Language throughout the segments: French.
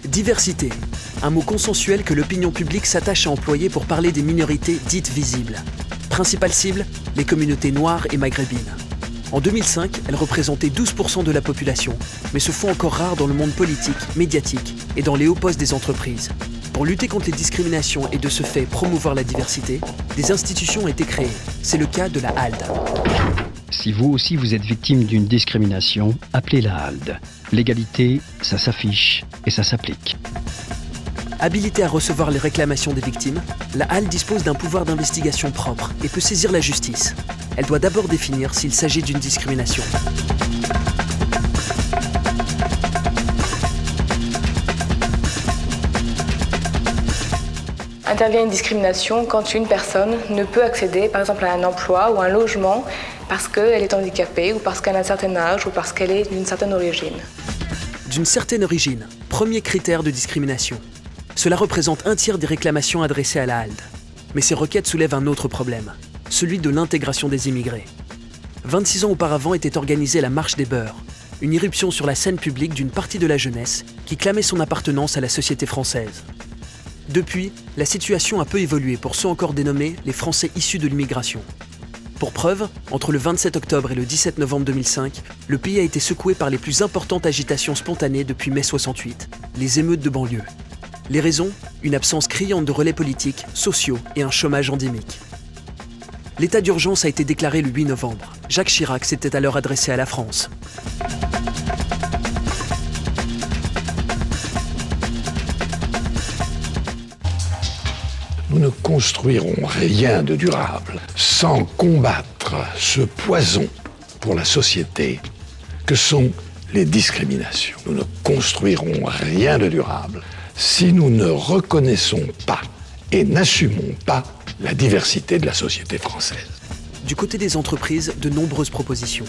Diversité, un mot consensuel que l'opinion publique s'attache à employer pour parler des minorités dites visibles. Principale cible, les communautés noires et maghrébines. En 2005, elles représentaient 12% de la population, mais se font encore rares dans le monde politique, médiatique et dans les hauts postes des entreprises. Pour lutter contre les discriminations et de ce fait promouvoir la diversité, des institutions ont été créées. C'est le cas de la HALD. Si vous aussi vous êtes victime d'une discrimination, appelez la HALD. L'égalité, ça s'affiche et ça s'applique. Habilitée à recevoir les réclamations des victimes, la HALD dispose d'un pouvoir d'investigation propre et peut saisir la justice. Elle doit d'abord définir s'il s'agit d'une discrimination. Intervient une discrimination quand une personne ne peut accéder par exemple à un emploi ou à un logement parce qu'elle est handicapée ou parce qu'elle a un certain âge ou parce qu'elle est d'une certaine origine. D'une certaine origine, premier critère de discrimination. Cela représente un tiers des réclamations adressées à la HALD. Mais ces requêtes soulèvent un autre problème, celui de l'intégration des immigrés. 26 ans auparavant était organisée la Marche des Beurs, une irruption sur la scène publique d'une partie de la jeunesse qui clamait son appartenance à la société française. Depuis, la situation a peu évolué pour ceux encore dénommés les Français issus de l'immigration. Pour preuve, entre le 27 octobre et le 17 novembre 2005, le pays a été secoué par les plus importantes agitations spontanées depuis mai 68, les émeutes de banlieue. Les raisons ? Une absence criante de relais politiques, sociaux et un chômage endémique. L'état d'urgence a été déclaré le 8 novembre. Jacques Chirac s'était alors adressé à la France. Nous ne construirons rien de durable sans combattre ce poison pour la société que sont les discriminations. Nous ne construirons rien de durable si nous ne reconnaissons pas et n'assumons pas la diversité de la société française. Du côté des entreprises, de nombreuses propositions.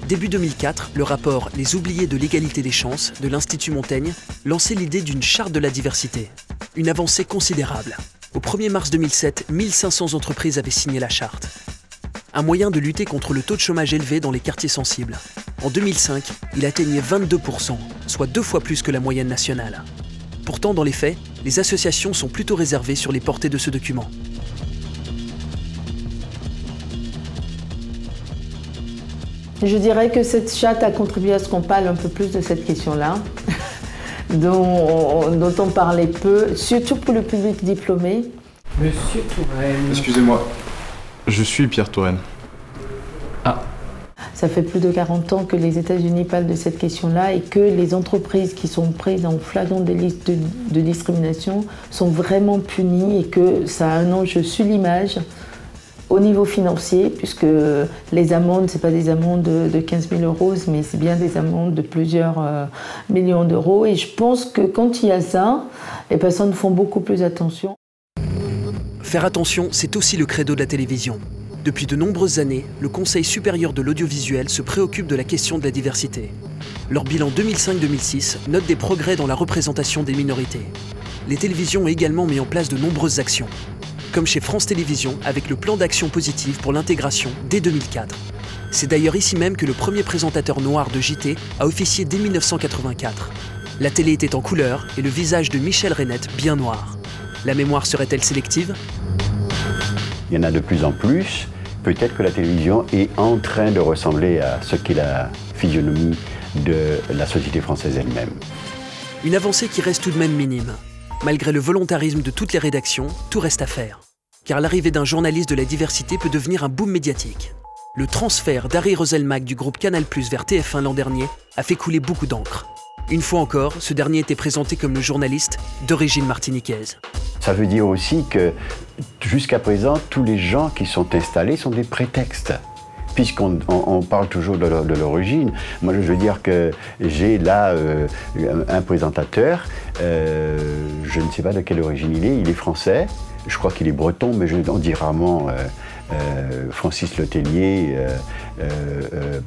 Début 2004, le rapport « Les oubliés de l'égalité des chances » de l'Institut Montaigne lançait l'idée d'une charte de la diversité. Une avancée considérable. Au 1er mars 2007, 1500 entreprises avaient signé la charte. Un moyen de lutter contre le taux de chômage élevé dans les quartiers sensibles. En 2005, il atteignait 22%, soit 2 fois plus que la moyenne nationale. Pourtant, dans les faits, les associations sont plutôt réservées sur les portées de ce document. Je dirais que cette charte a contribué à ce qu'on parle un peu plus de cette question-là. dont on parlait peu, surtout pour le public diplômé. Monsieur Touraine. Excusez-moi, je suis Pierre Touraine. Ah. Ça fait plus de 40 ans que les États-Unis parlent de cette question-là et que les entreprises qui sont prises en flagrant délit de discrimination sont vraiment punies et que ça a un enjeu sur l'image au niveau financier, puisque les amendes, ce n'est pas des amendes de 15 000 €, mais c'est bien des amendes de plusieurs millions d'euros. Et je pense que quand il y a ça, les personnes font beaucoup plus attention. Faire attention, c'est aussi le credo de la télévision. Depuis de nombreuses années, le Conseil supérieur de l'audiovisuel se préoccupe de la question de la diversité. Leur bilan 2005-2006 note des progrès dans la représentation des minorités. Les télévisions ont également mis en place de nombreuses actions, comme chez France Télévisions avec le plan d'action positive pour l'intégration dès 2004. C'est d'ailleurs ici même que le premier présentateur noir de JT a officié dès 1984. La télé était en couleur et le visage de Michel Rennette bien noir. La mémoire serait-elle sélective ? Il y en a de plus en plus. Peut-être que la télévision est en train de ressembler à ce qu'est la physionomie de la société française elle-même. Une avancée qui reste tout de même minime. Malgré le volontarisme de toutes les rédactions, tout reste à faire. Car l'arrivée d'un journaliste de la diversité peut devenir un boom médiatique. Le transfert d'Harry Roselmack du groupe Canal+ vers TF1 l'an dernier a fait couler beaucoup d'encre. Une fois encore, ce dernier était présenté comme le journaliste d'origine martiniquaise. Ça veut dire aussi que jusqu'à présent, tous les gens qui sont installés sont des prétextes. Puisqu'on parle toujours de l'origine, moi je veux dire que j'ai là un présentateur, je ne sais pas de quelle origine il est français, je crois qu'il est breton, mais on dit rarement Francis Letellier,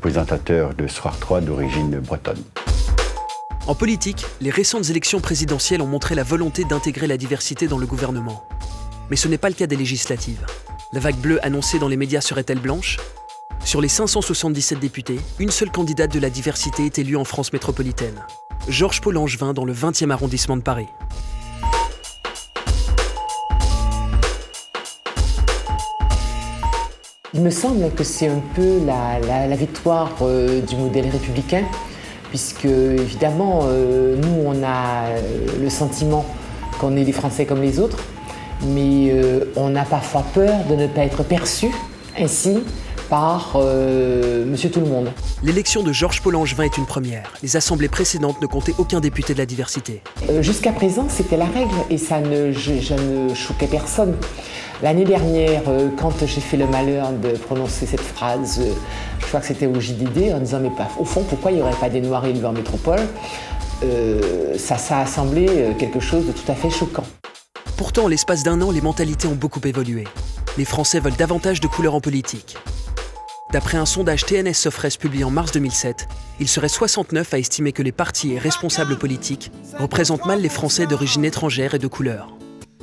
présentateur de Soir 3 d'origine bretonne. En politique, les récentes élections présidentielles ont montré la volonté d'intégrer la diversité dans le gouvernement. Mais ce n'est pas le cas des législatives. La vague bleue annoncée dans les médias serait-elle blanche? Sur les 577 députés, une seule candidate de la diversité est élue en France métropolitaine. Georges Paul Langevin dans le 20e arrondissement de Paris. Il me semble que c'est un peu la victoire du modèle républicain, puisque évidemment, nous on a le sentiment qu'on est des Français comme les autres, mais on a parfois peur de ne pas être perçu ainsi par Monsieur Tout-le-Monde. L'élection de Georges Paul Langevin est une première. Les assemblées précédentes ne comptaient aucun député de la diversité. Jusqu'à présent, c'était la règle et ça ne choquait personne. L'année dernière, quand j'ai fait le malheur de prononcer cette phrase, je crois que c'était au JDD, en disant mais au fond, pourquoi il n'y aurait pas des Noirs élevés en métropole, ça a semblé quelque chose de tout à fait choquant. Pourtant, en l'espace d'un an, les mentalités ont beaucoup évolué. Les Français veulent davantage de couleurs en politique. D'après un sondage TNS-Sofres publié en mars 2007, il serait 69 à estimer que les partis et responsables politiques représentent mal les Français d'origine étrangère et de couleur.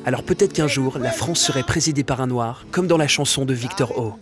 Alors peut-être qu'un jour, la France serait présidée par un Noir, comme dans la chanson de Victor O.